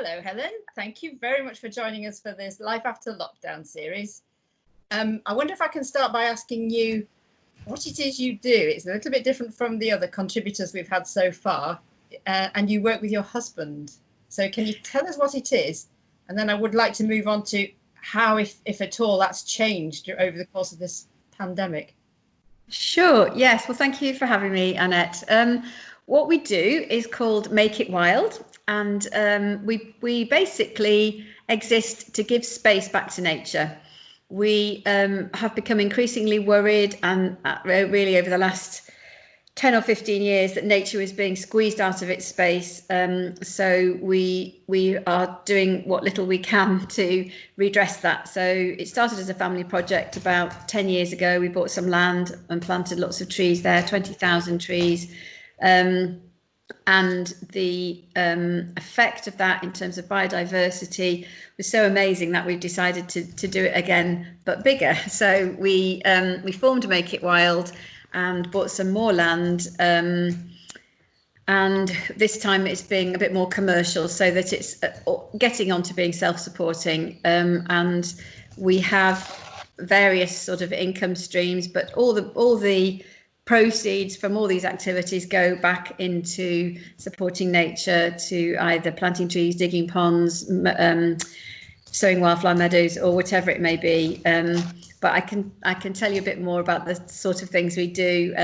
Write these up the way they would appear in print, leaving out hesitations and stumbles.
Hello, Helen. Thank you very much for joining us for this Life After Lockdown series. I wonder if I can start by asking you what it is you do. It's a little bit different from the other contributors we've had so far, and you work with your husband. So can you tell us what it is? And then I would like to move on to how, if at all, that's changed over the course of this pandemic. Sure, yes. Well, thank you for having me, Annette. What we do is called Make It Wild, and we basically exist to give space back to nature. We have become increasingly worried, and really over the last 10 or 15 years, that nature is being squeezed out of its space. So we are doing what little we can to redress that. So it started as a family project about 10 years ago. We bought some land and planted lots of trees there, 20,000 trees. And the effect of that in terms of biodiversity was so amazing that we've decided to do it again, but bigger. So we formed Make It Wild and bought some more land, and this time it's being a bit more commercial, so that it's getting on to being self-supporting, and we have various sort of income streams, but all the proceeds from all these activities go back into supporting nature, to either planting trees, digging ponds, sowing wildflower meadows, or whatever it may be. But I can tell you a bit more about the sort of things we do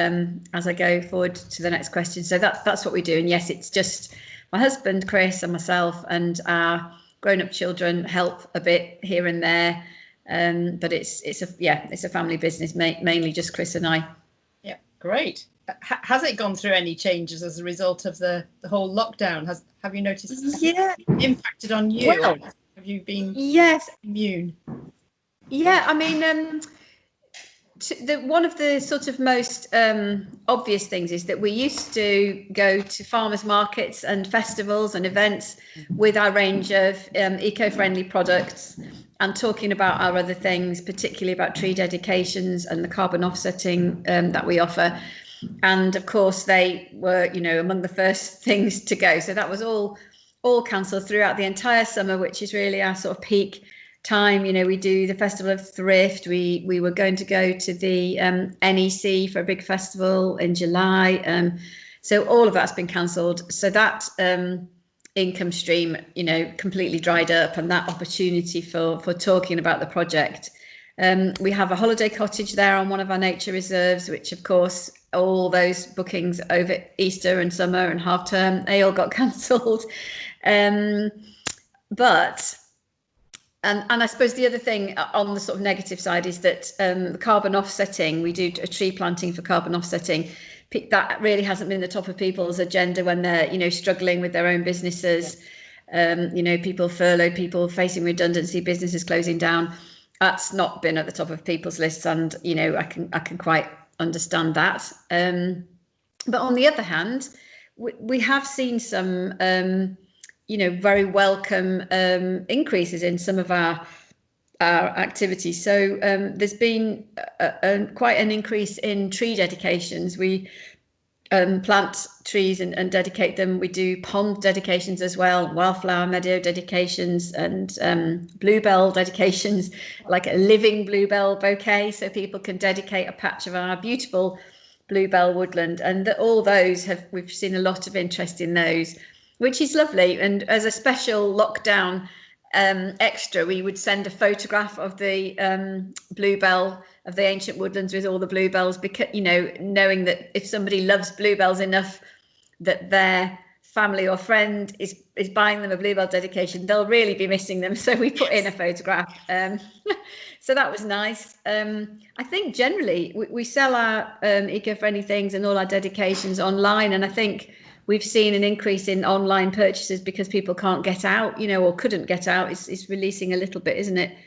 as I go forward to the next question. So that's what we do. And yes, it's just my husband Chris and myself, and our grown-up children help a bit here and there. But it's a family business, mainly just Chris and I. Yeah, great. Has it gone through any changes as a result of the whole lockdown? Have you noticed? Yeah, impacted on you? Well, have you been immune? Yeah, I mean, one of the sort of most obvious things is that we used to go to farmers markets and festivals and events with our range of eco-friendly products and talking about our other things, particularly about tree dedications and the carbon offsetting that we offer. And of course, they were, among the first things to go. So that was all cancelled throughout the entire summer, which is really our sort of peak time. We do the Festival of Thrift. We were going to go to the NEC for a big festival in July. So all of that's been cancelled. So that income stream, completely dried up, and that opportunity for talking about the project. We have a holiday cottage there on one of our nature reserves, which of course all those bookings over Easter and summer and half term, they all got cancelled. And I suppose the other thing on the sort of negative side is that the carbon offsetting, we do a tree planting for carbon offsetting. That really hasn't been the top of people's agenda when they're, struggling with their own businesses. People furloughed, people facing redundancy, businesses closing down. That's not been at the top of people's lists, and I can quite understand that. But on the other hand, we have seen some very welcome increases in some of our activities. So there's been quite an increase in tree dedications. We plant trees and dedicate them. We do pond dedications as well, wildflower meadow dedications, and bluebell dedications, like a living bluebell bouquet, so people can dedicate a patch of our beautiful bluebell woodland. And all those we've seen a lot of interest in those, which is lovely. And as a special lockdown extra, we would send a photograph of the bluebell of the ancient woodlands with all the bluebells, because knowing that if somebody loves bluebells enough that their family or friend is buying them a bluebell dedication, they'll really be missing them. So we put in a photograph. So that was nice. I think generally we sell our eco-friendly things and all our dedications online, and I think we've seen an increase in online purchases because people can't get out, or couldn't get out. It's releasing a little bit, isn't it?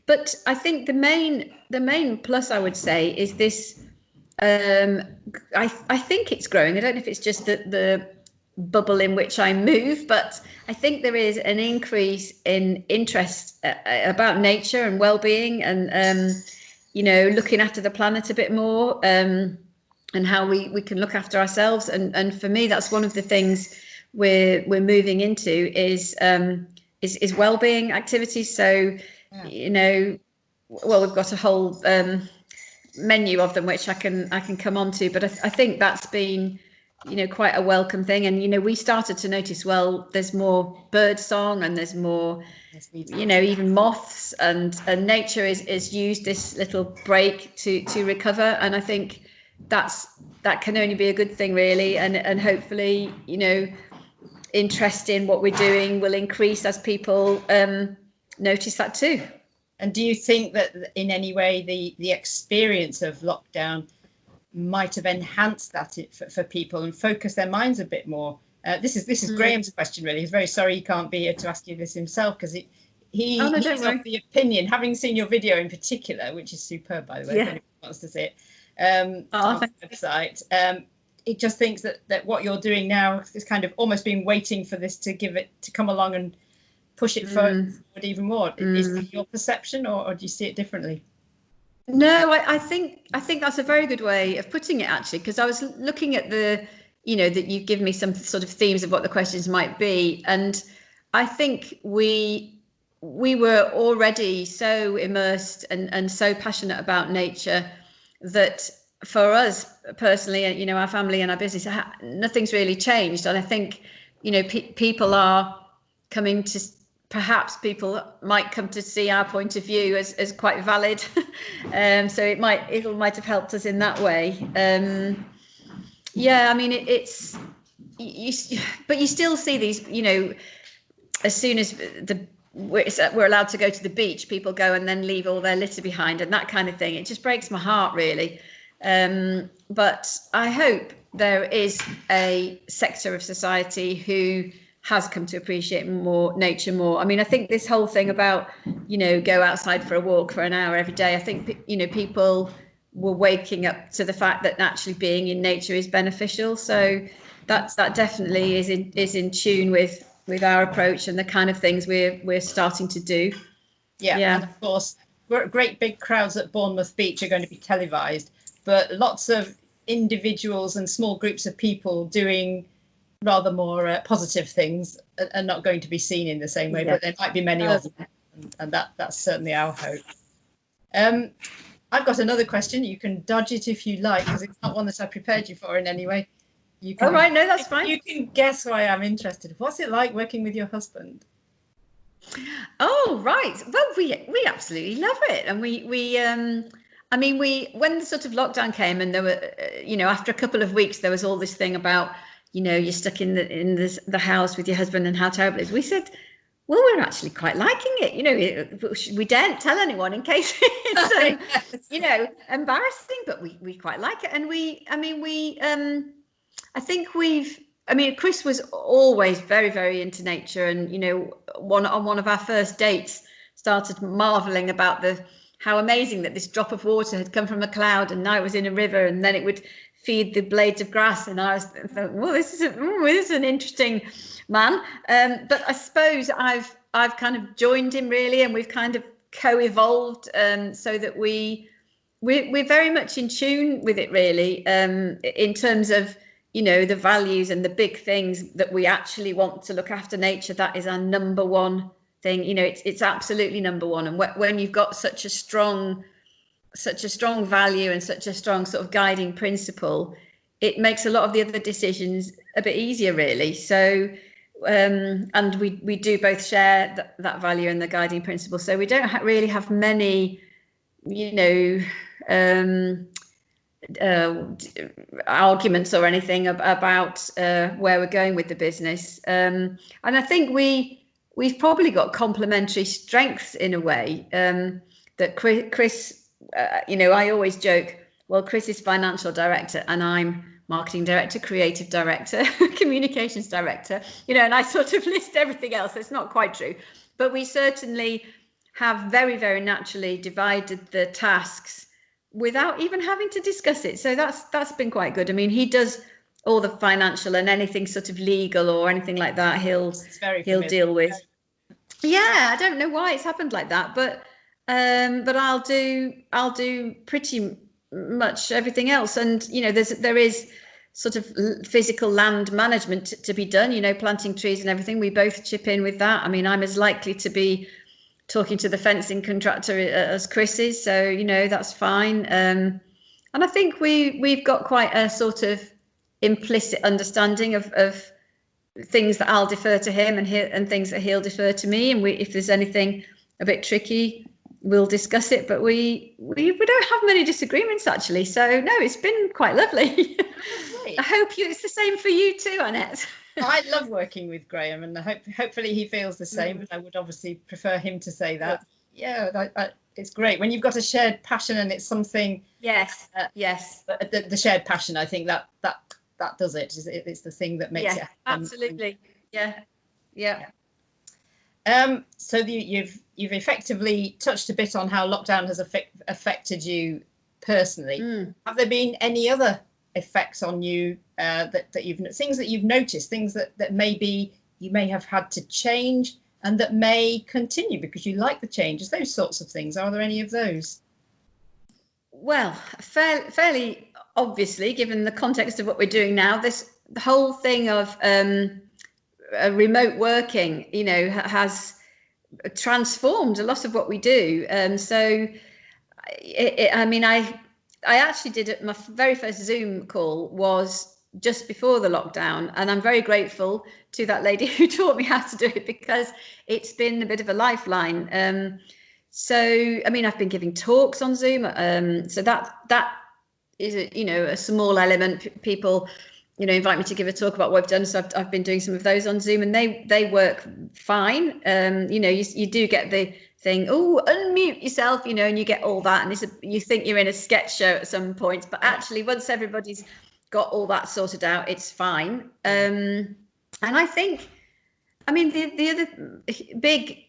But I think the main plus, I would say, is this. I think it's growing. I don't know if it's just the bubble in which I move, but I think there is an increase in interest about nature and well-being, and looking after the planet a bit more. And how we can look after ourselves. And for me, that's one of the things we're moving into is well-being activities. So, well, we've got a whole menu of them which I can come on to, but I think that's been quite a welcome thing. And we started to notice, well, there's more bird song and there's more even moths, and nature is used this little break to recover. And I think that can only be a good thing, really, and hopefully interest in what we're doing will increase as people notice that too. And do you think that in any way the experience of lockdown might have enhanced that for people and focused their minds a bit more? This is Graham's question, really. He's very sorry he can't be here to ask you this himself, because he's of the opinion, having seen your video in particular, which is superb, by the way, if anyone wants to see it, on the website, he just thinks that what you're doing now is kind of almost been waiting for this to come along and push it forward even more. Is that your perception, or do you see it differently? No, I think that's a very good way of putting it, actually, because I was looking at that you've given me some sort of themes of what the questions might be, and I think we were already so immersed and so passionate about nature that for us personally, our family and our business, nothing's really changed. And I think people are coming to, perhaps people might come to see our point of view as quite valid. So it might have helped us in that way. I mean, but you still see these, as soon as we're allowed to go to the beach, people go and then leave all their litter behind and that kind of thing. It just breaks my heart, really. But I hope there is a sector of society who has come to appreciate nature more. I mean, I think this whole thing about, go outside for a walk for an hour every day, I think, people were waking up to the fact that actually being in nature is beneficial. So that definitely is in tune with our approach and the kind of things we're starting to do. Yeah. And of course, great big crowds at Bournemouth Beach are going to be televised, but lots of individuals and small groups of people doing rather more positive things are not going to be seen in the same way, but there might be many of them, and that's certainly our hope. I've got another question. You can dodge it if you like, because it's not one that I prepared you for in any way. You can, all right, no, that's fine. You can guess why I'm interested. What's it like working with your husband? Oh, right. Well, we absolutely love it, and we when the sort of lockdown came, and there were, after a couple of weeks, there was all this thing about, you're stuck in the house with your husband and how terrible it is. We said, well, we're actually quite liking it. We daren't tell anyone in case it's, embarrassing, but we quite like it. And I think Chris was always very, very into nature, and, on one of our first dates started marveling about how amazing that this drop of water had come from a cloud and now it was in a river, and then it would feed the blades of grass. And I thought, well, this is an interesting man. But I suppose I've kind of joined him, really, and we've kind of co-evolved so that we're very much in tune with it, really, in terms of, the values and the big things that we actually want to look after nature. That is our number one thing. It's absolutely number one. And when you've got such a strong value and such a strong sort of guiding principle, it makes a lot of the other decisions a bit easier, really. So and we do both share that value and the guiding principle, so we don't really have many arguments or anything about where we're going with the business, and I think we've probably got complementary strengths in a way, that Chris, I always joke, well, Chris is financial director and I'm marketing director, creative director, communications director, and I sort of list everything else. It's not quite true, but we certainly have very, very naturally divided the tasks without even having to discuss it. So that's been quite good. I mean, he does all the financial and anything sort of legal or anything like that. He'll deal with. Yeah, I don't know why it's happened like that, but I'll do pretty much everything else. And there is sort of physical land management to be done, you know, planting trees and everything. We both chip in with that. I mean, I'm as likely to be talking to the fencing contractor as Chris is, so, you know, that's fine. And I think we've got quite a sort of implicit understanding of things that I'll defer to him and things that he'll defer to me. And if there's anything a bit tricky, we'll discuss it. But we don't have many disagreements, actually. So no, it's been quite lovely. I hope it's the same for you too, Annette. I love working with Graham, and hopefully he feels the same. But I would obviously prefer him to say that. Yeah, it's great when you've got a shared passion and it's something. Yes. The shared passion, I think that does it. It's the thing that makes it. Absolutely. Yeah. So you've effectively touched a bit on how lockdown has affected you personally. Have there been any other effects on you that you've noticed, things that maybe you may have had to change and that may continue because you like the changes, those sorts of things? Are there any of those? Well, fairly obviously, given the context of what we're doing now, the whole thing of remote working, you know, has transformed a lot of what we do. I actually did it. My very first Zoom call was just before the lockdown, and I'm very grateful to that lady who taught me how to do it because it's been a bit of a lifeline. I've been giving talks on Zoom, so that is a small element. People, you know, invite me to give a talk about what I've done, so I've been doing some of those on Zoom, and they work fine. You do get the thing, unmute yourself, you know, and you get all that, and you think you're in a sketch show at some point, but actually once everybody's got all that sorted out, it's fine. And I think, the other big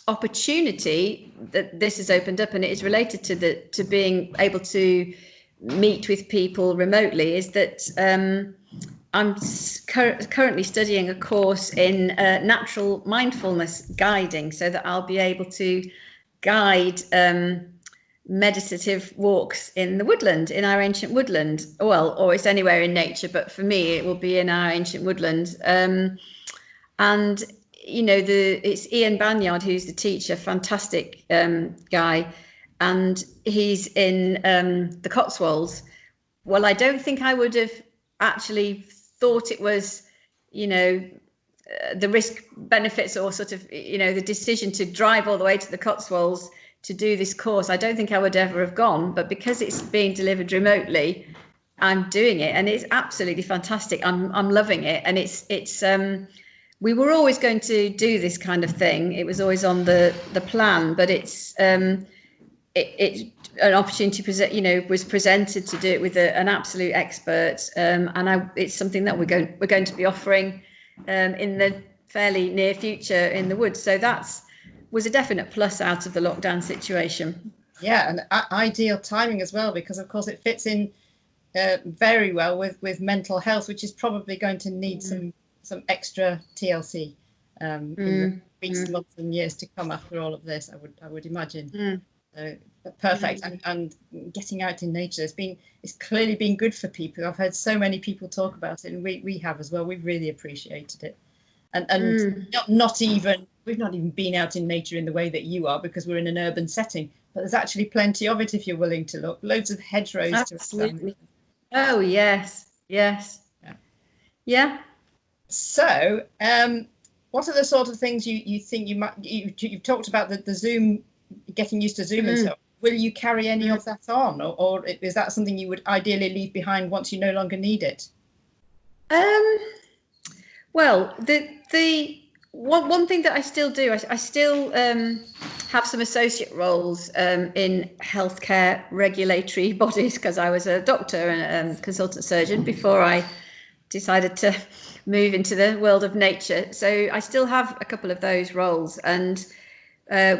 opportunity that this has opened up, and it is related to being able to meet with people remotely, is that I'm currently studying a course in natural mindfulness guiding, so that I'll be able to guide meditative walks in the woodland, in our ancient woodland. Well, or it's anywhere in nature, but for me, it will be in our ancient woodland. And you know, it's Ian Banyard who's the teacher, fantastic guy, and he's in the Cotswolds. Well, I don't think I would have actually thought it was, you know, the risk benefits, or sort of, you know, the decision to drive all the way to the Cotswolds to do this course. I don't think I would ever have gone, but because it's being delivered remotely, I'm doing it, and it's absolutely fantastic. I'm loving it, and it's we were always going to do this kind of thing. It was always on the plan, but it's an opportunity was presented to do it with an absolute expert, and it's something that we're going to be offering in the fairly near future in the woods. So was a definite plus out of the lockdown situation. Yeah, and ideal timing as well, because of course it fits in very well with mental health, which is probably going to need some extra TLC in the weeks, months and years to come after all of this, I would imagine. Perfect. And getting out in nature, it's clearly been good for people. I've heard so many people talk about it, and we have as well. We've really appreciated it. And we've not even been out in nature in the way that you are, because we're in an urban setting, but there's actually plenty of it if you're willing to look. Loads of hedgerows. Absolutely. Oh yes. Yeah. So what are the sort of things you think you've talked about the Zoom, getting used to Zoom and so on. Will you carry any of that on, or is that something you would ideally leave behind once you no longer need it? Well, the one thing that I still do, I still have some associate roles in healthcare regulatory bodies, because I was a doctor and a consultant surgeon before I decided to move into the world of nature. So I still have a couple of those roles, and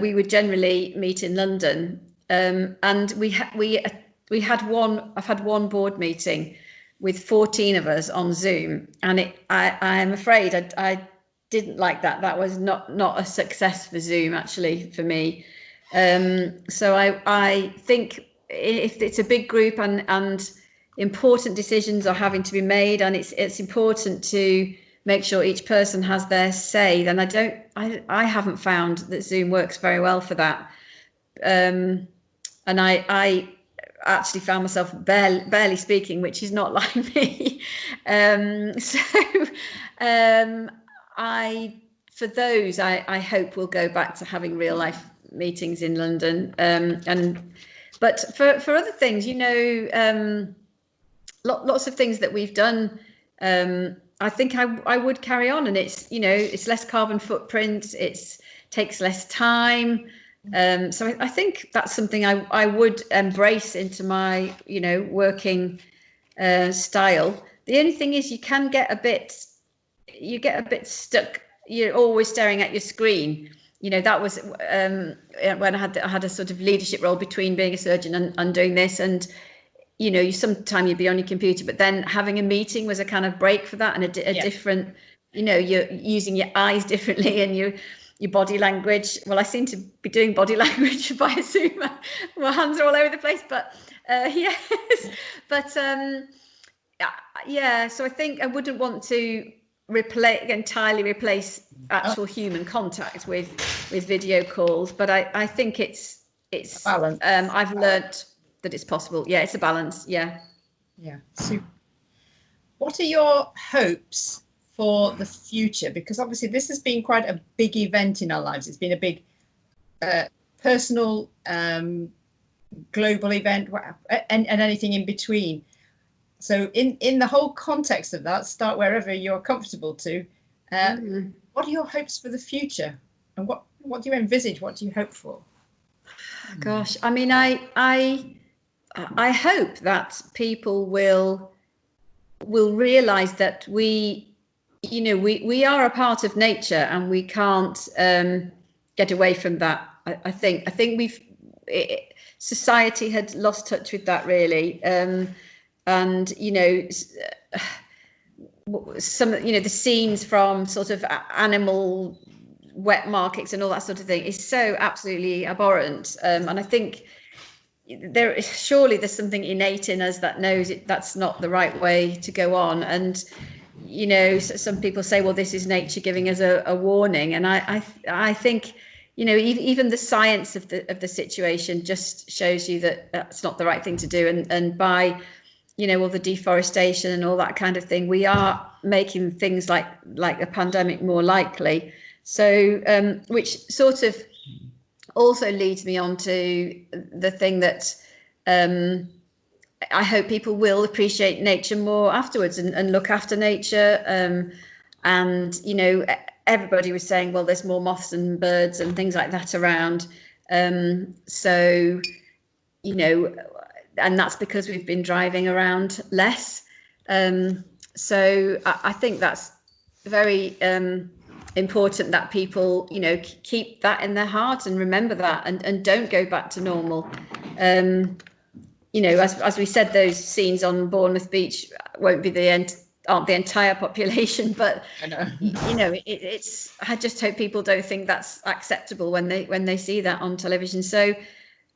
we would generally meet in London, and I've had one board meeting with 14 of us on Zoom, and I'm afraid I didn't like that. That was not a success for Zoom, actually, for me. So I think if it's a big group and important decisions are having to be made, and it's important to make sure each person has their say. Then I haven't found that Zoom works very well for that. And I actually found myself barely speaking, which is not like me. For those, I hope we'll go back to having real life meetings in London. But for other things, lots of things that we've done, I think I would carry on, and it's less carbon footprint, takes less time. So I think that's something I would embrace into my, working style. The only thing is you get a bit stuck. You're always staring at your screen. That was when I had a sort of leadership role between being a surgeon and doing this. And, sometimes you'd be on your computer, but then having a meeting was a kind of break for that, and a different, you're using your eyes differently and your body language. Well, I seem to be doing body language via Zoom. My hands are all over the place, but yes. But so I think I wouldn't want to entirely replace actual human contact with video calls, but I think it's a balance. I've learnt that it's possible. Yeah, it's a balance. Yeah. Super. What are your hopes for the future? Because obviously this has been quite a big event in our lives. It's been a big personal, global event, and anything in between. So in the whole context of that, start wherever you're comfortable to. What are your hopes for the future, and what do you envisage? What do you hope for? Gosh, I mean, I hope that people will realise that we are a part of nature, and we can't get away from that. I think society had lost touch with that, really. And some the scenes from sort of animal wet markets and all that sort of thing is so absolutely abhorrent, and I think surely there's something innate in us that knows that's not the right way to go on. And some people say, well, this is nature giving us a warning, and I think even the science of the situation just shows you that that's not the right thing to do, and by all the deforestation and all that kind of thing, we are making things like a pandemic more likely. So, which sort of also leads me on to the thing that I hope people will appreciate nature more afterwards and look after nature. And everybody was saying, well, there's more moths and birds and things like that around. So, and that's because we've been driving around less. So I think that's very important that people, keep that in their heart and remember that, and don't go back to normal. As we said, those scenes on Bournemouth Beach won't be aren't the entire population, but I know. I just hope people don't think that's acceptable when they see that on television. So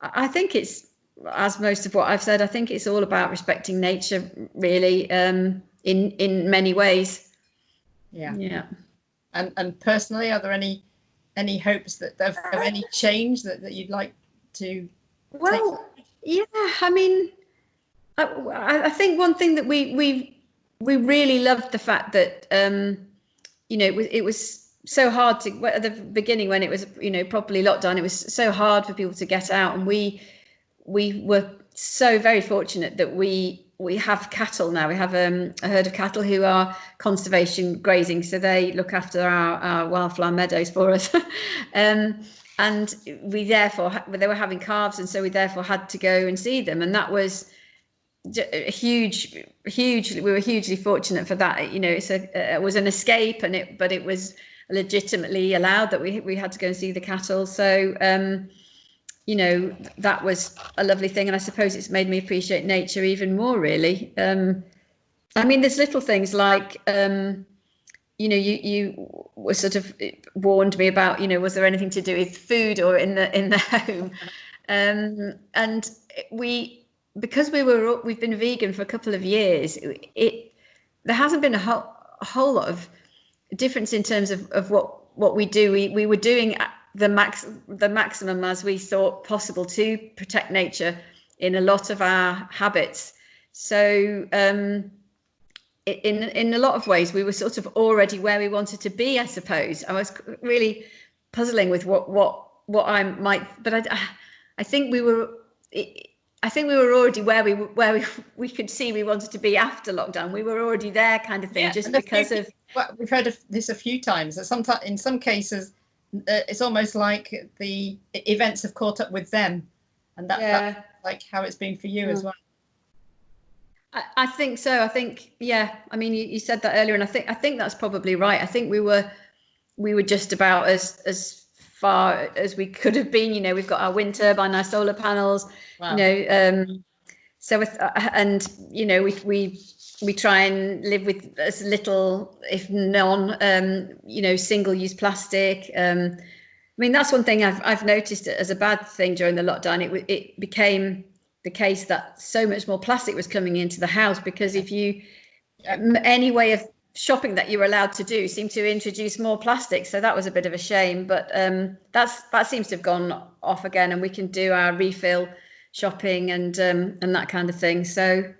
I think it's, as most of what I've said, I think it's all about respecting nature, really, in many ways. Yeah. And personally, are there any hopes that of any change that you'd like to? Well, yeah. I mean, I think one thing that we really loved the fact that it was so hard to, at the beginning when it was properly locked down, it was so hard for people to get out, and we were so very fortunate that we have cattle now. We have a herd of cattle who are conservation grazing, so they look after our wildflower meadows for us. And they were having calves, and so we therefore had to go and see them, and that was huge. We were hugely fortunate for that. It was an escape, but it was legitimately allowed that we had to go and see the cattle. So that was a lovely thing, and I suppose it's made me appreciate nature even more, really. I mean, there's little things like you were sort of warned me about, was there anything to do with food or in the home, and because we've been vegan for a couple of years, there hasn't been a whole lot of difference in terms of what we do. We were doing the maximum as we thought possible to protect nature in a lot of our habits. So in a lot of ways, we were sort of already where we wanted to be, I suppose. I was really puzzling with what I might, but I think we were. I think we were already where we could see we wanted to be after lockdown. We were already there, kind of thing, yeah, just because of. Well, we've heard of this a few times. That in some cases, it's almost like the events have caught up with them, and that's like how it's been for you as well. I think so. I think, yeah. I mean, you said that earlier, and I think that's probably right. I think we were just about as far as we could have been. You know, we've got our wind turbine, our solar panels. Wow. You know, so and you know, we try and live with as little, if none, you know, single-use plastic. I mean, that's one thing I've noticed as a bad thing during the lockdown. It became the case that so much more plastic was coming into the house, because if you any way of shopping that you were allowed to do seemed to introduce more plastic, so that was a bit of a shame. But that seems to have gone off again, and we can do our refill shopping and that kind of thing. So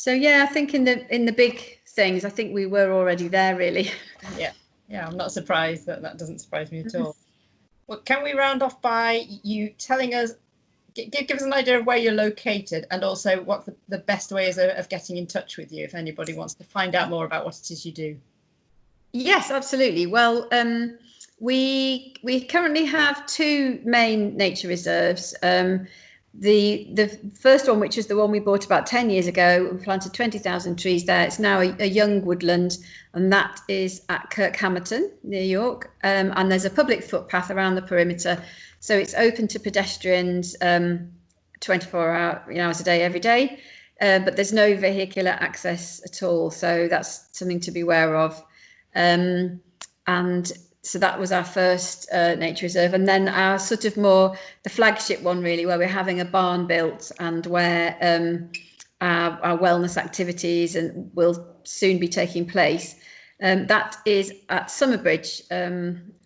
yeah, I think in the big things, I think we were already there, really. Yeah, I'm not surprised. That doesn't surprise me at all. Well, can we round off by you telling us, give us an idea of where you're located, and also what the best way is of getting in touch with you if anybody wants to find out more about what it is you do? Yes, absolutely. Well, we currently have 2 main nature reserves. The first one, which is the one we bought about 10 years ago, we planted 20,000 trees there. It's now a young woodland, and that is at Kirkhamerton near York. And there's a public footpath around the perimeter. So it's open to pedestrians 24 hours a day, every day, but there's no vehicular access at all. So that's something to be aware of. And so that was our first nature reserve. And then our sort of more, the flagship one really, where we're having a barn built and where our wellness activities will soon be taking place. That is at Summerbridge,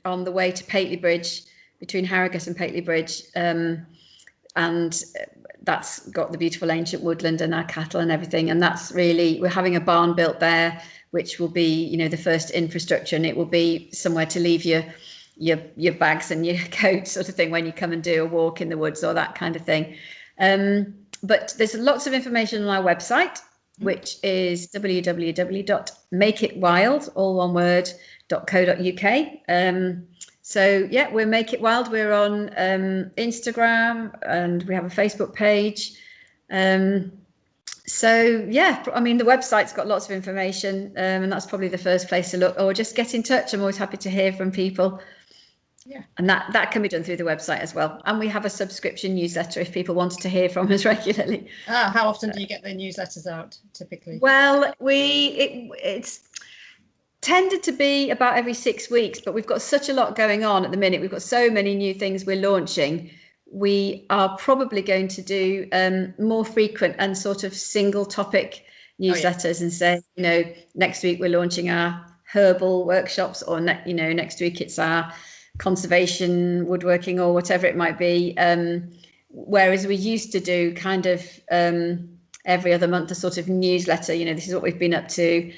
on the way to Pateley Bridge, between Harrogate and Pateley Bridge, and that's got the beautiful ancient woodland and our cattle and everything. And that's really, we're having a barn built there, which will be, you know, the first infrastructure, and it will be somewhere to leave your bags and your coat, sort of thing, when you come and do a walk in the woods or that kind of thing. But there's lots of information on our website, which is www.makeitwild, all one word, .co.uk. So yeah, we're Make It Wild. We're on Instagram, and we have a Facebook page. So yeah, I mean, the website's got lots of information, and that's probably the first place to look, or just get in touch. I'm always happy to hear from people. Yeah, and that can be done through the website as well. And we have a subscription newsletter if people wanted to hear from us regularly. How often do you get the newsletters out typically? Well, it's tended to be about every 6 weeks, but we've got such a lot going on at the minute. We've got so many new things we're launching. We are probably going to do more frequent and sort of single topic newsletters, and say, you know, next week we're launching our herbal workshops, or next week it's our conservation woodworking, or whatever it might be. Whereas we used to do kind of every other month a sort of newsletter. You know, this is what we've been up to.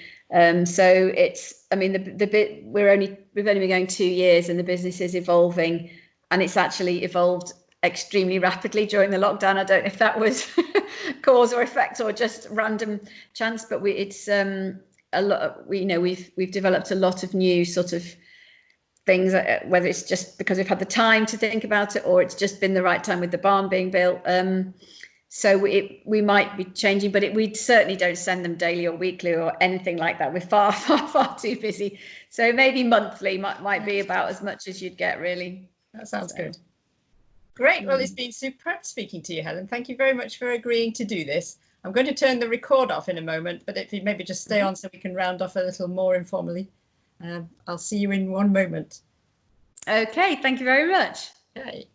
So it's, I mean, the bit we've only been going 2 years, and the business is evolving, and it's actually evolved extremely rapidly during the lockdown. I don't know if that was cause or effect or just random chance, but it's a lot. We've developed a lot of new sort of things, whether it's just because we've had the time to think about it, or it's just been the right time with the barn being built. So we might be changing, but we certainly don't send them daily or weekly or anything like that. We're far, far, far too busy. So maybe monthly might be about as much as you'd get, really. That sounds good. Great. Well, it's been superb speaking to you, Helen. Thank you very much for agreeing to do this. I'm going to turn the record off in a moment, but if you maybe just stay on so we can round off a little more informally. I'll see you in one moment. Okay, thank you very much. Okay.